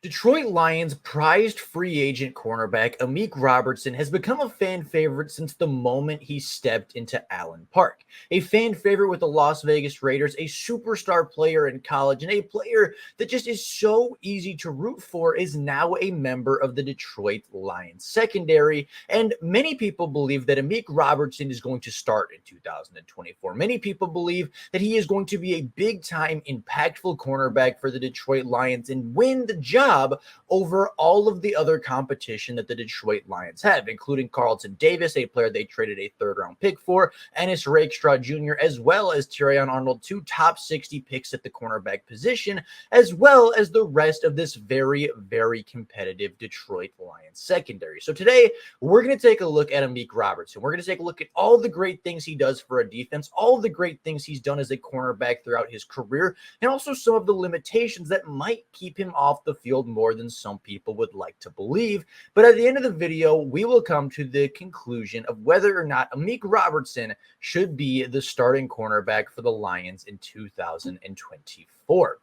Detroit Lions prized free agent cornerback Amik Robertson has become a fan favorite since the moment he stepped into Allen Park. A fan favorite with the Las Vegas Raiders, a superstar player in college, and a player that just is so easy to root for is now a member of the Detroit Lions secondary. And many people believe that Amik Robertson is going to start in 2024. Many people believe that he is going to be a big-time, impactful cornerback for the Detroit Lions and win the job over all of the other competition that the Detroit Lions have, including Carlton Davis, a player they traded a third-round pick for, Ennis Rakestraw Jr., as well as Terrion Arnold, two top 60 picks at the cornerback position, as well as the rest of this very, very competitive Detroit Lions secondary. So today, we're going to take a look at Amik Robertson. We're going to take a look at all the great things he does for a defense, all the great things he's done as a cornerback throughout his career, and also some of the limitations that might keep him off the field more than some people would like to believe. But at the end of the video, we will come to the conclusion of whether or not Amik Robertson should be the starting cornerback for the Lions in 2024.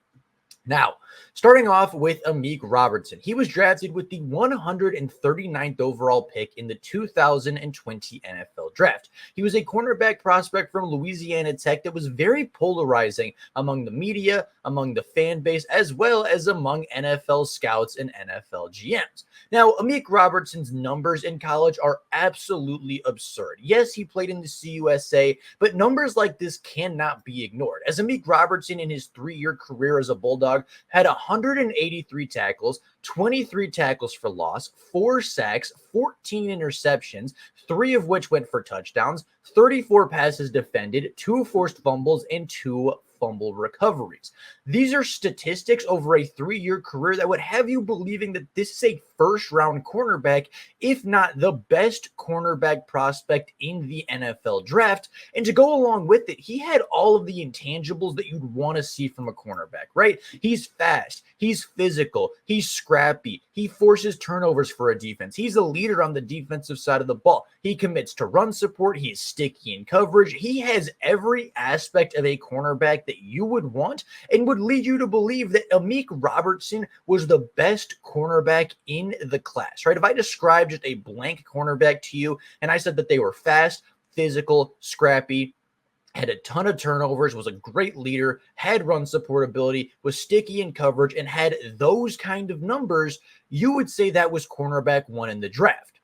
Now, starting off with Amik Robertson, he was drafted with the 139th overall pick in the 2020 NFL Draft. He was a cornerback prospect from Louisiana Tech that was very polarizing among the media, among the fan base, as well as among NFL scouts and NFL GMs. Now, Amik Robertson's numbers in college are absolutely absurd. Yes, he played in the CUSA, but numbers like this cannot be ignored. As Amik Robertson in his 3-year career as a Bulldog had 183 tackles, 23 tackles for loss, 4 sacks, 14 interceptions, 3 of which went for touchdowns, 34 passes defended, 2 forced fumbles, and 2 fumble recoveries. These are statistics over a 3-year career that would have you believing that this is a first-round cornerback, if not the best cornerback prospect in the NFL draft. And to go along with it, he had all of the intangibles that you'd want to see from a cornerback, right? He's fast, he's physical, he's scrappy, he forces turnovers for a defense, he's a leader on the defensive side of the ball, he commits to run support, he's sticky in coverage, he has every aspect of a cornerback that you would want and would lead you to believe that Amik Robertson was the best cornerback in the class, right? If I described just a blank cornerback to you and I said that they were fast, physical, scrappy, had a ton of turnovers, was a great leader, had run support ability, was sticky in coverage, and had those kind of numbers, you would say that was cornerback 1 in the draft.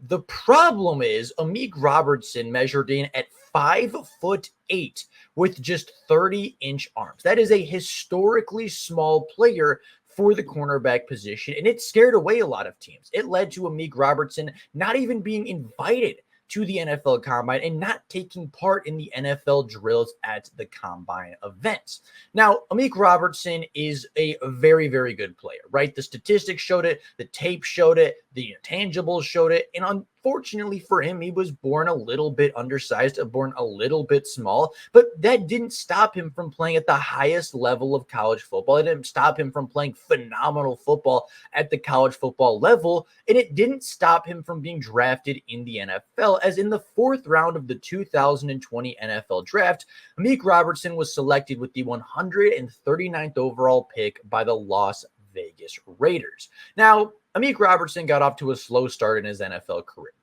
The problem is Amik Robertson measured in at 5'8" with just 30-inch arms. That is a historically small player for the cornerback position, and it scared away a lot of teams. It led to Amik Robertson not even being invited to the NFL Combine and not taking part in the NFL drills at the Combine events. Now, Amik Robertson is a very, very good player, right? The statistics showed it, the tape showed it, the intangibles showed it, and unfortunately for him, he was born a little bit undersized, born a little bit small, but that didn't stop him from playing at the highest level of college football. It didn't stop him from playing phenomenal football at the college football level, and it didn't stop him from being drafted in the NFL, as in the 4th round of the 2020 NFL Draft, Amik Robertson was selected with the 139th overall pick by the Las Vegas Raiders. Now, Amik Robertson got off to a slow start in his NFL career.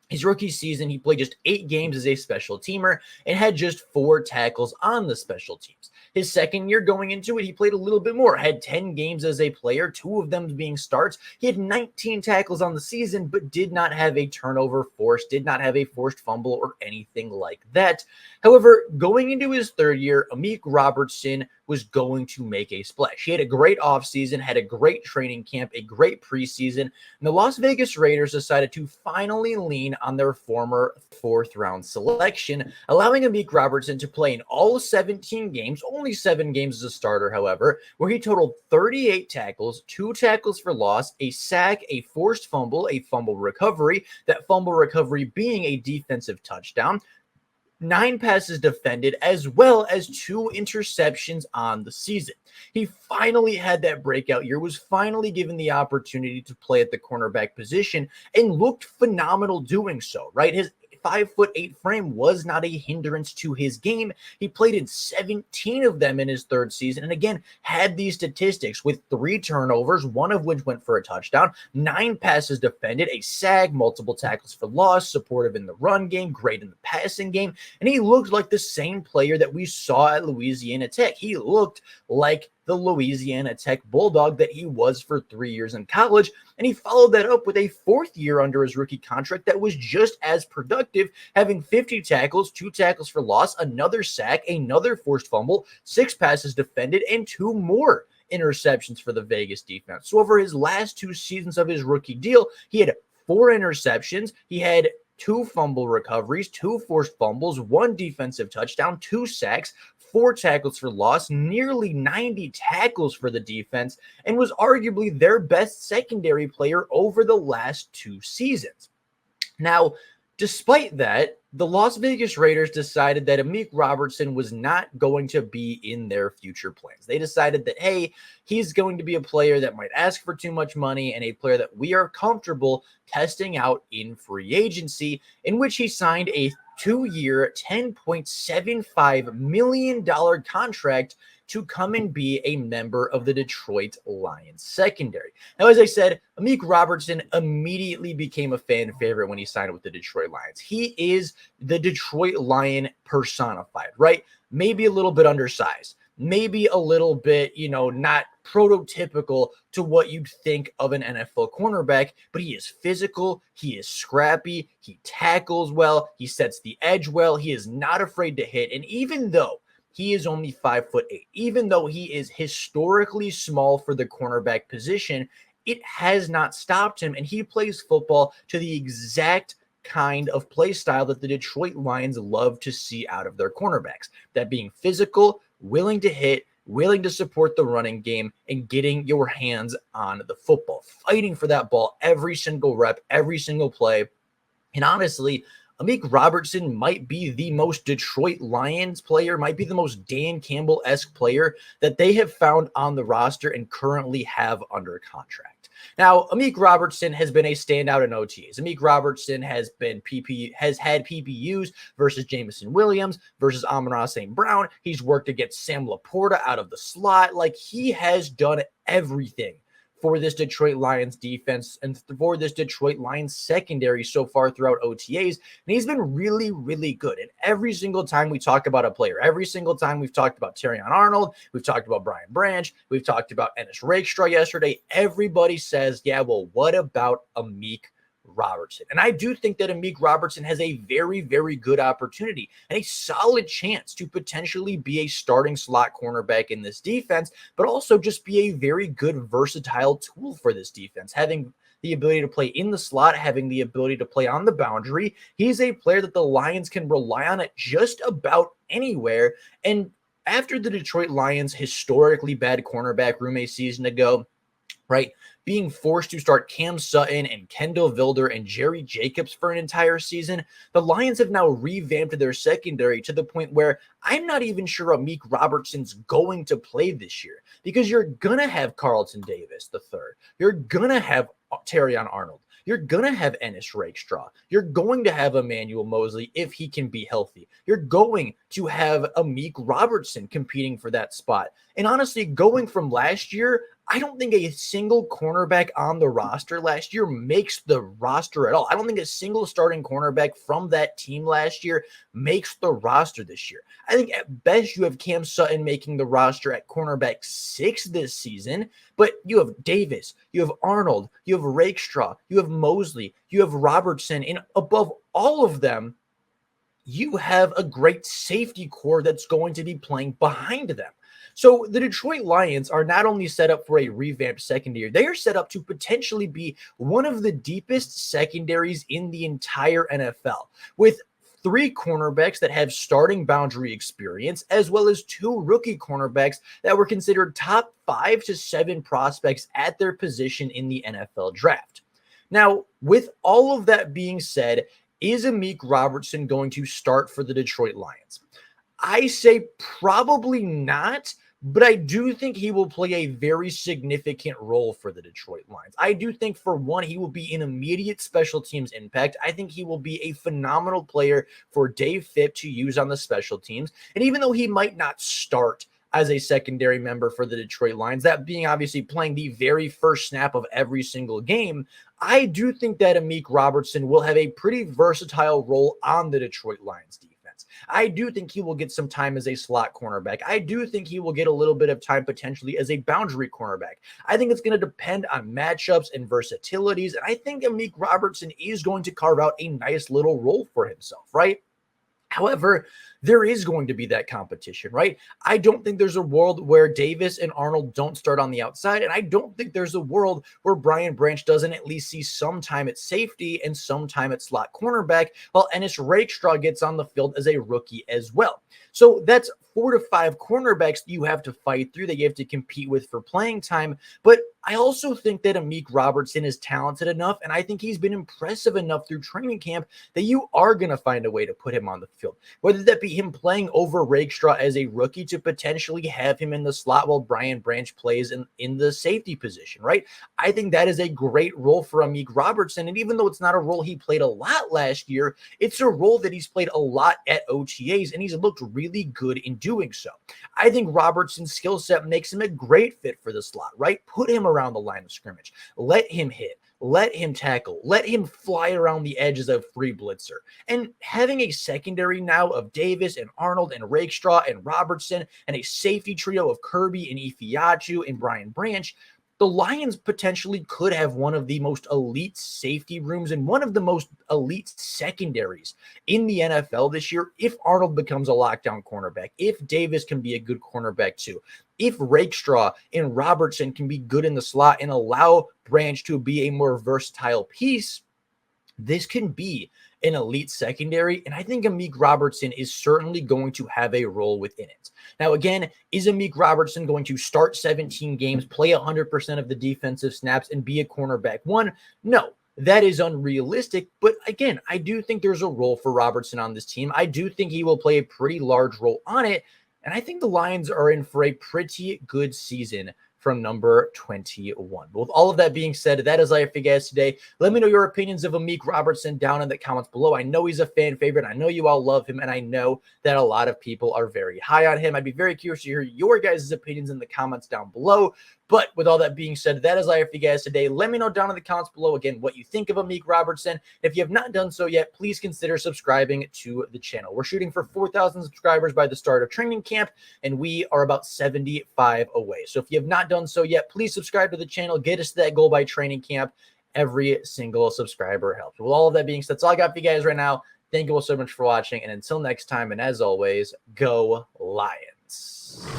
His rookie season, he played just 8 games as a special teamer and had just 4 tackles on the special teams. His second year going into it, he played a little bit more, had 10 games as a player, 2 of them being starts. He had 19 tackles on the season, but did not have a turnover forced, did not have a forced fumble or anything like that. However, going into his 3rd year, Amik Robertson was going to make a splash. He had a great offseason, had a great training camp, a great preseason, and the Las Vegas Raiders decided to finally lean on their former 4th round selection, allowing Amik Robertson to play in all 17 games, only 7 games as a starter, however, where he totaled 38 tackles, 2 tackles for loss, a sack, a forced fumble, a fumble recovery, that fumble recovery being a defensive touchdown, 9 passes defended, as well as 2 interceptions on the season. He finally had that breakout year, was finally given the opportunity to play at the cornerback position, and looked phenomenal doing so, right? His 5'8" frame was not a hindrance to his game. He played in 17 of them in his third season, and again, had these statistics with 3 turnovers, one of which went for a touchdown, 9 passes defended, a sack, multiple tackles for loss, supportive in the run game, great in the passing game, and he looked like the same player that we saw at Louisiana Tech. He looked like the Louisiana Tech Bulldog that he was for 3 years in college, and he followed that up with a 4th year under his rookie contract that was just as productive, having 50 tackles, 2 tackles for loss, another sack, another forced fumble, 6 passes defended, and 2 more interceptions for the Vegas defense. So over his last 2 seasons of his rookie deal, he had 4 interceptions, he had 2 fumble recoveries, 2 forced fumbles, 1 defensive touchdown, 2 sacks, 4 tackles for loss, nearly 90 tackles for the defense, and was arguably their best secondary player over the last 2 seasons. Now, despite that, the Las Vegas Raiders decided that Amik Robertson was not going to be in their future plans. They decided that, hey, he's going to be a player that might ask for too much money and a player that we are comfortable testing out in free agency, in which he signed a 2-year, $10.75 million contract to come and be a member of the Detroit Lions secondary. Now, as I said, Amik Robertson immediately became a fan favorite when he signed with the Detroit Lions. He is the Detroit Lion personified, right? Maybe a little bit undersized, maybe a little bit, not prototypical to what you'd think of an NFL cornerback, but he is physical, he is scrappy, he tackles well, he sets the edge well, he is not afraid to hit, and even though he is only 5'8", even though he is historically small for the cornerback position, it has not stopped him, and he plays football to the exact kind of play style that the Detroit Lions love to see out of their cornerbacks. That being physical, willing to hit, willing to support the running game, and getting your hands on the football, fighting for that ball every single rep, every single play. And honestly, Amik Robertson might be the most Detroit Lions player, might be the most Dan Campbell-esque player that they have found on the roster and currently have under contract. Now, Amik Robertson has been a standout in OTAs. Amik Robertson has had PPUs versus Jameson Williams, versus Amon-Ra St. Brown. He's worked against Sam Laporta out of the slot. Like, he has done everything for this Detroit Lions defense and for this Detroit Lions secondary so far throughout OTAs. And he's been really, really good. And every single time we talk about a player, every single time we've talked about Terrion Arnold, we've talked about Brian Branch, we've talked about Ennis Rakestraw yesterday, everybody says, yeah, well, what about Amik Robertson? And I do think that Amik Robertson has a very, very good opportunity and a solid chance to potentially be a starting slot cornerback in this defense, but also just be a very good versatile tool for this defense, having the ability to play in the slot, having the ability to play on the boundary. He's a player that the Lions can rely on at just about anywhere. And after the Detroit Lions' historically bad cornerback room a season ago, right, being forced to start Cam Sutton and Kendall Vilder and Jerry Jacobs for an entire season, the Lions have now revamped their secondary to the point where I'm not even sure Amik Robertson's going to play this year, because you're going to have Carlton Davis III. You're going to have Terrion Arnold. You're going to have Ennis Rakestraw. You're going to have Emmanuel Mosley if he can be healthy. You're going to have Amik Robertson competing for that spot. And honestly, going from last year, I don't think a single cornerback on the roster last year makes the roster at all. I don't think a single starting cornerback from that team last year makes the roster this year. I think at best you have Cam Sutton making the roster at cornerback 6 this season, but you have Davis, you have Arnold, you have Rakestraw, you have Mosley, you have Robertson, and above all of them, you have a great safety core that's going to be playing behind them. So the Detroit Lions are not only set up for a revamped secondary, they are set up to potentially be one of the deepest secondaries in the entire NFL, with 3 cornerbacks that have starting boundary experience, as well as 2 rookie cornerbacks that were considered top 5 to 7 prospects at their position in the NFL draft. Now, with all of that being said, is Amik Robertson going to start for the Detroit Lions? I say probably not, but I do think he will play a very significant role for the Detroit Lions. I do think, for one, he will be an immediate special teams impact. I think he will be a phenomenal player for Dave Fipp to use on the special teams. And even though he might not start as a secondary member for the Detroit Lions, that being obviously playing the very first snap of every single game, I do think that Amik Robertson will have a pretty versatile role on the Detroit Lions defense. I do think he will get some time as a slot cornerback. I do think he will get a little bit of time potentially as a boundary cornerback. I think it's going to depend on matchups and versatilities. And I think Amik Robertson is going to carve out a nice little role for himself, right? However, there is going to be that competition, right? I don't think there's a world where Davis and Arnold don't start on the outside. And I don't think there's a world where Brian Branch doesn't at least see some time at safety and some time at slot cornerback, while Ennis Rakestraw gets on the field as a rookie as well. So that's 4 to 5 cornerbacks that you have to fight through, that you have to compete with for playing time. But I also think that Amik Robertson is talented enough, and I think he's been impressive enough through training camp that you are going to find a way to put him on the field. Whether that be him playing over Rakestraw as a rookie to potentially have him in the slot while Brian Branch plays in the safety position, right? I think that is a great role for Amik Robertson. And even though it's not a role he played a lot last year, it's a role that he's played a lot at OTAs, and he's looked really good in doing so. I think Robertson's skill set makes him a great fit for the slot, right? Put him around the line of scrimmage. Let him hit. Let him tackle. Let him fly around the edge as a free blitzer. And having a secondary now of Davis and Arnold and Rakestraw and Robertson and a safety trio of Kirby and Ifiatu and Brian Branch, the Lions potentially could have one of the most elite safety rooms and one of the most elite secondaries in the NFL this year if Arnold becomes a lockdown cornerback, if Davis can be a good cornerback too, if Rakestraw and Robertson can be good in the slot and allow Branch to be a more versatile piece. This can be an elite secondary, and I think Amik Robertson is certainly going to have a role within it. Now, again, is Amik Robertson going to start 17 games, play 100% of the defensive snaps, and be a cornerback one? No, that is unrealistic. But again, I do think there's a role for Robertson on this team. I do think he will play a pretty large role on it, and I think the Lions are in for a pretty good season from number 21. But with all of that being said, that is all I have for you guys today. Let me know your opinions of Amik Robertson down in the comments below. I know he's a fan favorite. I know you all love him, and I know that a lot of people are very high on him. I'd be very curious to hear your guys' opinions in the comments down below. But with all that being said, that is all I have for you guys today. Let me know down in the comments below, again, what you think of Amik Robertson. If you have not done so yet, please consider subscribing to the channel. We're shooting for 4,000 subscribers by the start of training camp, and we are about 75 away. So if you have not done so yet, please subscribe to the channel. Get us to that goal by training camp. Every single subscriber helps. With all of that being said, that's all I got for you guys right now. Thank you all so much for watching, and until next time, and as always, go Lions.